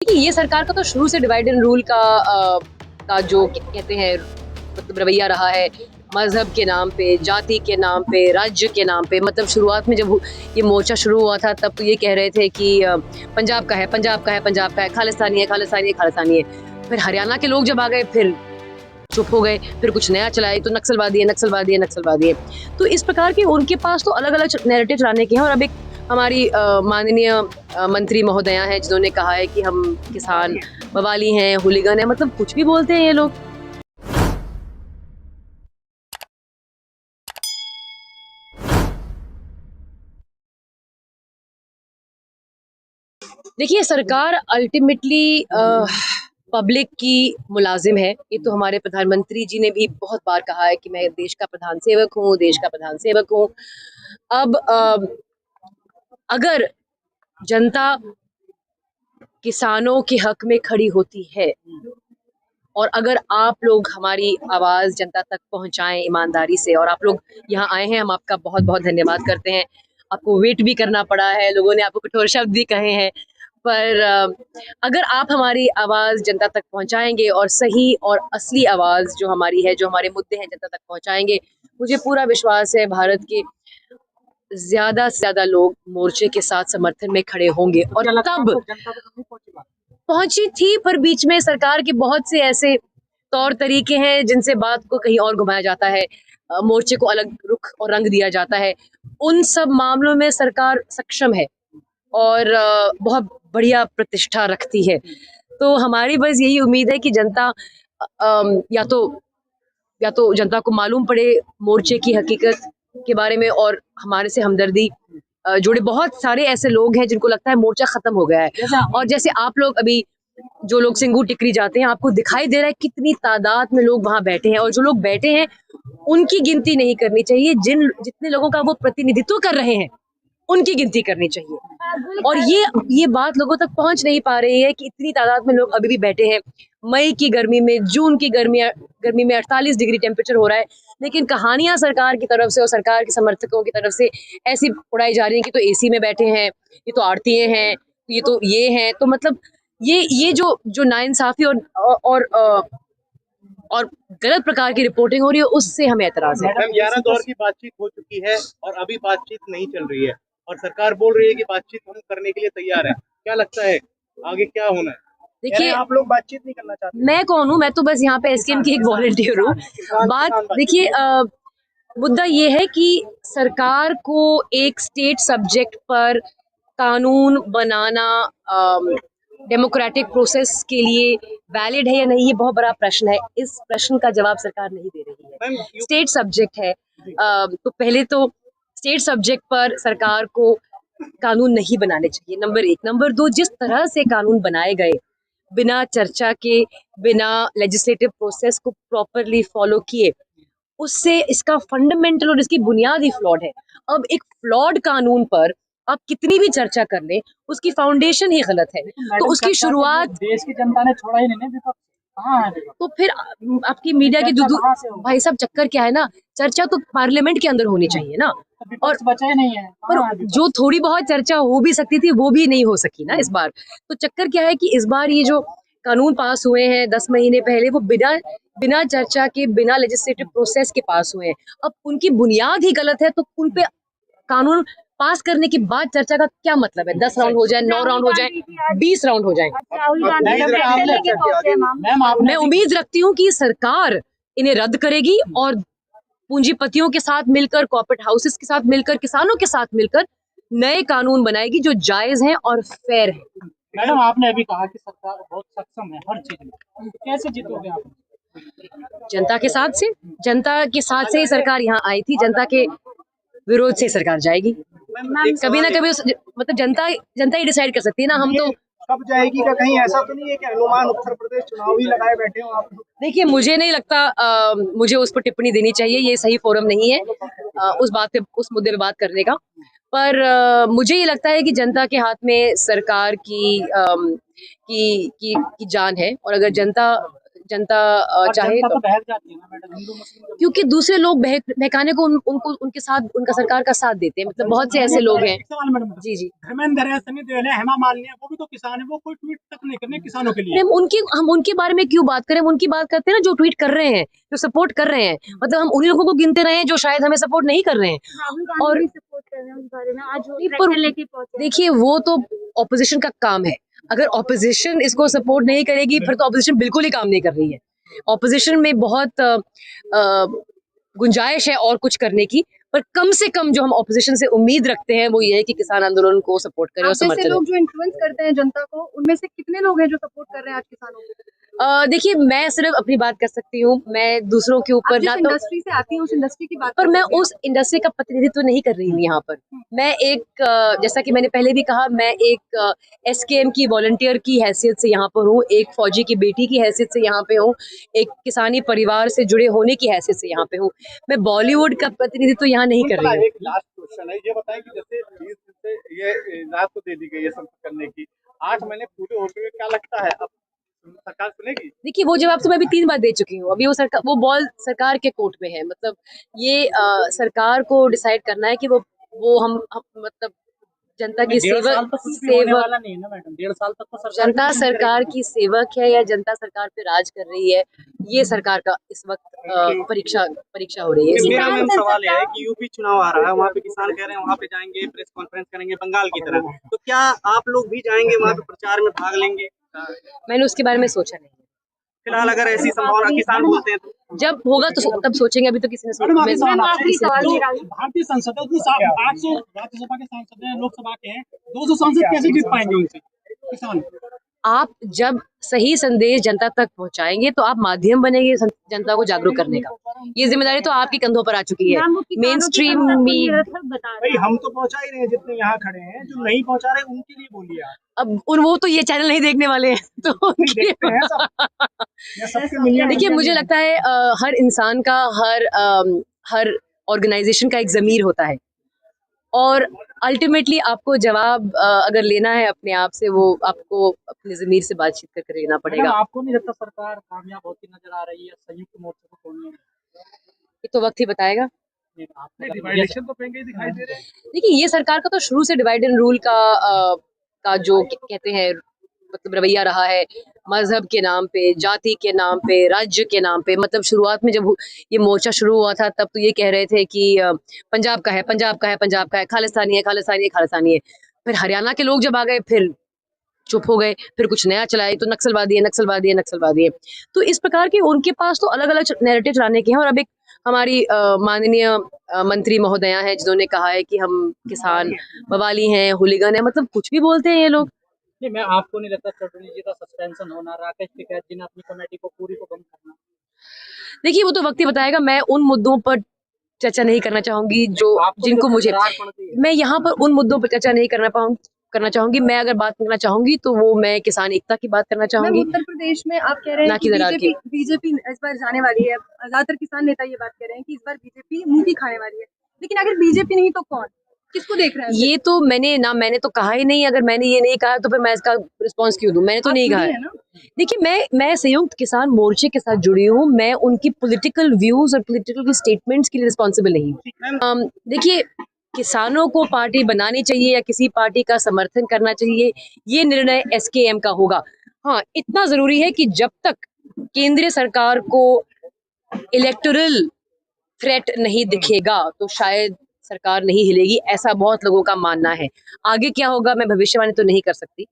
देखिए, ये सरकार का तो शुरू से डिवाइड एंड रूल का जो कहते हैं मतलब रवैया रहा है, मजहब के नाम पे, जाति के नाम पे, राज्य के नाम पे। मतलब शुरुआत में जब ये मोर्चा शुरू हुआ था तब तो ये कह रहे थे कि पंजाब का है, पंजाब का है, पंजाब का है, खालिस्तानी है, खालिस्तानी है, खालिस्तानी है। फिर हरियाणा के लोग जब आ गए फिर चुप हो गए, फिर कुछ नया चलाए तो नक्सलवादी है, नक्सलवादी है, नक्सलवादी है। तो इस प्रकार के उनके पास तो अलग अलग नैरेटिव चलाने के हैं। और अब एक हमारी माननीय मंत्री महोदया हैं जिन्होंने कहा है कि हम किसान बवाली हैं, हुलिगन हैं, मतलब कुछ भी बोलते हैं ये लोग। देखिए, सरकार अल्टीमेटली पब्लिक की मुलाजिम है। ये तो हमारे प्रधानमंत्री जी ने भी बहुत बार कहा है कि मैं देश का प्रधान सेवक हूँ, देश का प्रधान सेवक हूँ। अब अगर जनता किसानों के हक में खड़ी होती है और अगर आप लोग हमारी आवाज जनता तक पहुंचाएं ईमानदारी से, और आप लोग यहाँ आए हैं, हम आपका बहुत बहुत धन्यवाद करते हैं। आपको वेट भी करना पड़ा है, लोगों ने आपको कठोर शब्द भी कहे हैं, पर अगर आप हमारी आवाज जनता तक पहुंचाएंगे और सही और असली आवाज जो हमारी है, जो हमारे मुद्दे हैं, जनता तक पहुंचाएंगे, मुझे पूरा विश्वास है भारत के ज्यादा से ज्यादा लोग मोर्चे के साथ समर्थन में खड़े होंगे। और तब पहुंची थी, पर बीच में सरकार के बहुत से ऐसे तौर तरीके हैं जिनसे बात को कहीं और घुमाया जाता है, मोर्चे को अलग रुख और रंग दिया जाता है। उन सब मामलों में सरकार सक्षम है और बहुत बढ़िया प्रतिष्ठा रखती है। तो हमारी बस यही उम्मीद है कि जनता या तो जनता को मालूम पड़े मोर्चे की हकीकत के बारे में और हमारे से हमदर्दी जुड़े। बहुत सारे ऐसे लोग हैं जिनको लगता है मोर्चा खत्म हो गया है, और जैसे आप लोग अभी जो लोग सिंगू टिकरी जाते हैं, आपको दिखाई दे रहा है कितनी तादाद में लोग वहां बैठे हैं, और जो लोग बैठे हैं उनकी गिनती नहीं करनी चाहिए, जितने लोगों का वो प्रतिनिधित्व कर रहे हैं उनकी गिनती करनी चाहिए। और ये बात लोगों तक पहुंच नहीं पा रही है कि इतनी तादाद में लोग अभी भी बैठे हैं। मई की गर्मी में, जून की गर्मी में 48 डिग्री टेम्परेचर हो रहा है, लेकिन कहानियां सरकार की तरफ से और सरकार के समर्थकों की तरफ से ऐसी उड़ाई जा रही है कि तो एसी में बैठे हैं, ये तो आड़तीये हैं, ये तो ये हैं। तो मतलब ये जो नाइंसाफी और गलत प्रकार की रिपोर्टिंग हो रही है, उससे हमें एतराज है। 11 दौर की बातचीत हो चुकी है और अभी बातचीत नहीं चल रही है, और सरकार बोल रही है कि बातचीत हम करने के लिए तैयार है। क्या लगता है आगे क्या होना है? देखिए, आप लोग बातचीत नहीं करना चाहते? मैं कौन हूँ? मैं तो बस यहाँ पे एसकेएम की एक वॉलंटियर हूँ। बात देखिए, मुद्दा ये है कि सरकार को एक स्टेट सब्जेक्ट पर कानून बनाना डेमोक्रेटिक प्रोसेस के लिए वैलिड है या नहीं, ये बहुत बड़ा प्रश्न है। इस प्रश्न का जवाब सरकार नहीं दे रही है। स्टेट सब्जेक्ट है, तो पहले तो स्टेट सब्जेक्ट पर सरकार को कानून नहीं बनाने चाहिए, नंबर एक। नंबर दो, जिस तरह से कानून बनाए गए, बिना चर्चा के, बिना लेजिस्लेटिव प्रोसेस को प्रॉपरली फॉलो किए, उससे इसका फंडामेंटल और इसकी बुनियादी फ्लॉड है। अब एक फ्लॉड कानून पर आप कितनी भी चर्चा कर लें, उसकी फाउंडेशन ही गलत है। तो उसकी शुरुआत देश की जनता ने छोड़ा ही नहीं, विपक्ष कहाँ है? तो फिर आपकी मीडिया की भाई साहब, चक्कर क्या है ना, चर्चा तो पार्लियामेंट के अंदर होनी चाहिए ना, और बचा ही नहीं है। पर जो थोड़ी बहुत चर्चा हो भी सकती थी वो भी नहीं हो सकी ना इस बार। तो चक्कर क्या है कि इस बार ये जो कानून पास हुए हैं 10 महीने पहले, वो बिना चर्चा के, बिना लेजिस्लेटिव प्रोसेस के पास हुए हैं। अब उनकी बुनियाद ही गलत है, तो उन पे कानून पास करने के बाद चर्चा का क्या मतलब है? 10 राउंड हो जाए, 9 राउंड हो जाए, 20 राउंड हो जाए। मैं उम्मीद रखती हूँ कि सरकार इन्हें रद्द करेगी और पूंजीपतियों के साथ मिलकर, कॉर्पोरेट हाउसेस के साथ मिलकर, किसानों के साथ मिलकर नए कानून बनाएगी जो जायज हैं और फेयर हैं। मैडम, आपने अभी कहा कि सरकार बहुत सक्षम है हर चीज में, कैसे जीतोगे आप? जनता के साथ से ही सरकार यहाँ आई थी, जनता के विरोध से सरकार जाएगी। कभी ना कभी मतलब जनता ही डिसाइड कर सकती है ना, हम तो। कब जाएगी का कहीं ऐसा तो नहीं है कि अनुमान उत्तर प्रदेश चुनाव ही लगाए बैठे हो आप? देखिए, मुझे नहीं लगता मुझे उस पर टिप्पणी देनी चाहिए, ये सही फोरम नहीं है उस मुद्दे पे बात करने का। पर मुझे ये लगता है कि जनता के हाथ में सरकार की जान है, और अगर जनता जनता और चाहे जनता तो, तो बहक जाती है ना मैडम, हिंदू मुस्लिम के क्योंकि दूसरे लोग बहकाने को उनको उनके साथ उनका सरकार का साथ देते हैं। मतलब बहुत से ऐसे लोग हैं। एक सवाल मैडम, जी जी। धर्मेंद्र है, सनी देओल है, हेमा मालिनी है, वो भी तो किसान है, वो कोई ट्वीट तक नहीं करने किसानों के लिए। अरे हम उनके बारे में क्यों बात करें? हम उनकी बात करते हैं ना जो ट्वीट कर रहे हैं, जो सपोर्ट कर रहे हैं। मतलब हम उन्हीं लोगों को गिनते रहे हैं जो शायद हमें सपोर्ट नहीं कर रहे हैं। राहुल गांधी और भी सपोर्ट कर रहे हैं उस बारे में, आज वो नहीं, ट्रैक्टर लेके पहुंचे हैं। देखिए वो तो ऑपोजिशन का काम है। अगर ऑपोजिशन इसको सपोर्ट नहीं करेगी फिर तो ऑपोजिशन बिल्कुल ही काम नहीं कर रही है। ऑपोजिशन में बहुत गुंजाइश है और कुछ करने की, पर कम से कम जो हम ऑपोजिशन से उम्मीद रखते हैं वो ये है कि किसान आंदोलन को सपोर्ट करे और आप जैसे समर्थन लोग जो इन्फ्लुएंस करते हैं जनता को, उनमें से कितने लोग हैं जो सपोर्ट कर रहे हैं आज किसानों को? देखिए मैं सिर्फ अपनी बात कर सकती हूँ, मैं दूसरों के आप ऊपर जिस ना तो, इंडस्ट्री से आती हैं उस इंडस्ट्री की बात पर कर मैं सकती हैं। उस इंडस्ट्री का प्रतिनिधित्व नहीं कर रही हूँ यहाँ पर। मैं एक जैसा कि मैंने पहले भी कहा, मैं एक SKM की वॉलंटियर की हैसियत से यहाँ पर हूँ, एक फौजी की बेटी की हैसियत से यहाँ पे हूँ, एक किसानी परिवार से जुड़े होने की हैसियत से यहाँ पे हूँ। मैं बॉलीवुड का प्रतिनिधित्व यहाँ नहीं कर रही हूँ। एक लास्ट क्वेश्चन है, ये बताएं कि जैसे 20 दिन से ये इजाजत तो दे दी गई है संपर्क करने की, 8 महीने पूरे होते हुए क्या लगता है अब सरकार सुनेगी? देखिए वो जवाब तो मैं अभी 3 बार दे चुकी हूँ। अभी वो बॉल सरकार के कोर्ट में है। मतलब ये सरकार को डिसाइड करना है कि वो हम मतलब जनता की 1.5 साल तो कुछ भी होने सेवक, वाला नहीं है ना मैडम, 1.5 साल तक तो सरकार जनता कुछ नहीं सरकार करेगी। की सेवक है या जनता सरकार पे राज कर रही है, ये सरकार का इस वक्त परीक्षा हो रही है। किसान मेरा मैम संसद सवाल यह है का- कि यूपी चुनाव आ रहा है, वहाँ पे किसान कह रहे हैं वहाँ पे जाएंगे, प्रेस कॉन्फ्रेंस करेंगे बंगाल की तरह, तो क्या आप लोग भी जाएंगे वहाँ पे प्रचार में भाग लेंगे? मैंने उसके बारे में सोचा नहीं है। फिलहाल अगर ऐसी संभावना किसान बोलते हैं तो जब होगा तो तब सोचेंगे। अभी तो किसी ने मैडम, आखिरी सोचा सवाल मैम, आपसे। आखिरी सवाल जो मेरा। भारतीय संसद है उसमें 800 राज्यसभा के सांसद हैं, लोकसभा के हैं, 200 सांसद कैसे जीत पाएंगे उनसे किसान? आप जब सही संदेश जनता तक पहुंचाएंगे तो आप माध्यम बनेंगे जनता को जागरूक करने का। ये जिम्मेदारी तो आपके कंधों पर आ चुकी है। मैम, वो किसानों मेन की स्ट्रीम संसद को में निरर्थक बता रहे भाई हैं। हम तो पहुंचा ही रहे हैं, जितने यहाँ खड़े हैं, जो नहीं पहुंचा रहे उनके लिए बोलिए आप। अब वो तो ये चैनल नहीं देखने वाले हैं तो नहीं देखते हैं सब, या सबके मिलियन देखिए मुझे लगता है हर इंसान का हर ऑर्गेनाइजेशन का एक ज़मीर होता है और अल्टीमेटली आपको जवाब अगर लेना है अपने आप से, वो आपको अपने ज़मीर से बातचीत करके लेना मैडम, पड़ेगा। आपको नहीं लगता सरकार कामयाब होती नजर आ रही है संयुक्त मोर्चे को तोड़ने में? ये तो वक्त ही बताएगा। आपने डिवाइडेशन तो कहीं दिखाई दे रहे हैं। देखिए ये सरकार का तो शुरू से डिवाइड एंड रूल का जो कहते हैं मतलब रवैया रहा है, मजहब के नाम पे, जाति के नाम पे, राज्य के नाम पे। मतलब शुरुआत में जब ये मोर्चा शुरू हुआ था तब तो ये कह रहे थे कि पंजाब का है, पंजाब का है, पंजाब का है, खालिस्तानी है, खालिस्तानी है, खालिस्तानी है। फिर हरियाणा के लोग जब आ गए फिर चुप हो गए, फिर कुछ नया चलाए तो नक्सलवादी है, नक्सलवादी है, नक्सलवादी है। तो इस प्रकार के उनके पास तो अलग अलग नैरेटिव चलाने के हैं। और अब एक हमारी माननीय मंत्री महोदया है जिन्होंने कहा है कि हम किसान बवाली हैं, हुलिगन है, मतलब कुछ भी बोलते हैं ये लोग। नहीं, मैं आपको नहीं लगता चटर्जी जी का सस्पेंशन होना, राकेश टिकैत जी ने अपनी कमेटी को पूरी को बंद करना? देखिए वो तो वक्त ही बताएगा। मैं उन मुद्दों पर चर्चा नहीं करना चाहूंगी जो आपको जिनको नहीं मुझे, लगता दरार पड़ गई है? मैं यहाँ पर उन मुद्दों पर चर्चा नहीं करना चाहूंगी। मैं अगर बात करना चाहूंगी तो वो मैं किसान एकता की बात करना मैम, चाहूंगी। उत्तर प्रदेश में आप कह रहे ना हैं कि कि दरार की। बीजेपी इस बार जाने वाली है। ज्यादातर किसान नेता ये बात कह रहे हैं कि इस बार बीजेपी मुंह खाने वाली है। लेकिन अगर बीजेपी नहीं तो कौन, किसको देख रहे हैं? ये तो मैंने तो कहा ही नहीं। अगर मैंने ये नहीं कहा तो फिर मैं इसका रिस्पॉन्स क्यों दूं? मैंने तो आप नहीं कहा जुड़ी है। हैं ना? देखिए मैं संयुक्त किसान मोर्चे के साथ जुड़ी हूँ। मैं उनकी पॉलिटिकल व्यूज और पॉलिटिकल स्टेटमेंट्स के लिए रिस्पॉन्सिबल नहीं हूँ। देखिए किसानों को पार्टी बनानी चाहिए या किसी पार्टी का समर्थन करना चाहिए, ये निर्णय SKM का होगा। हाँ, इतना जरूरी है कि जब तक केंद्रीय सरकार को इलेक्टोरल थ्रेट नहीं दिखेगा तो शायद सरकार नहीं हिलेगी, ऐसा बहुत लोगों का मानना है। आगे क्या होगा मैं भविष्यवाणी तो नहीं कर सकती।